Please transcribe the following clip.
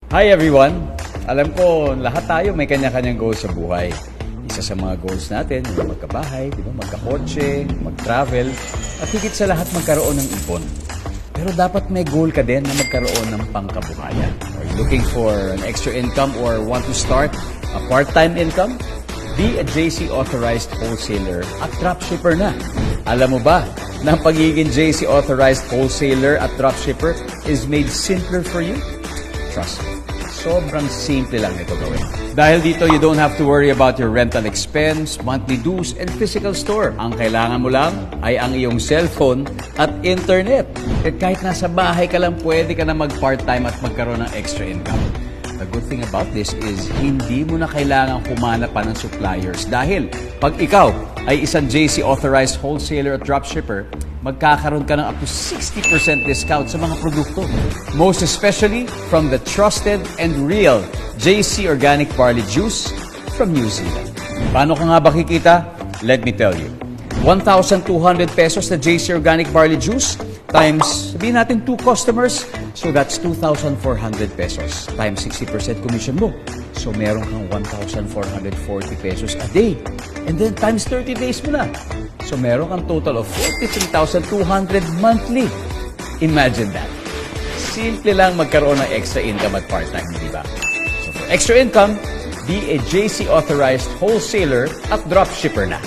Hi everyone! Alam ko, lahat tayo may kanya-kanyang goals sa buhay. Isa sa mga goals natin, yung magkabahay, di ba? Magkakotse, mag-travel, at higit sa lahat magkaroon ng ipon. Pero dapat may goal ka din na magkaroon ng pangkabuhayan. Are you looking for an extra income or want to start a part-time income? Be a JC authorized wholesaler at dropshipper na. Alam mo ba na ang pagiging JC authorized wholesaler at dropshipper is made simpler for you? Trust me. Sobrang simple lang ito gawin. Dahil dito, you don't have to worry about your rental expense, monthly dues, and physical store. Ang kailangan mo lang ay ang iyong cellphone at internet. At kahit nasa bahay ka lang, pwede ka na mag-part-time at magkaroon ng extra income. The good thing about this is hindi mo na kailangan humanap pa ng suppliers dahil pag ikaw ay isang JC authorized wholesaler at dropshipper, magkakaroon ka ng up to 60% discount sa mga produkto. Most especially from the trusted and real JC Organic Barley Juice from New Zealand. Paano ka nga ba kikita? Let me tell you. 1,200 pesos na JC Organic Barley Juice times, sabihin natin 2 customers, so that's 2,400 pesos times 60% commission mo. So meron kang 1,440 pesos a day. And then times 30 days mo na. So meron kang total of 43,200 monthly. Imagine that. Simple lang magkaroon ng extra income at part-time, di ba? So for extra income, be a JC authorized wholesaler at dropshipper na.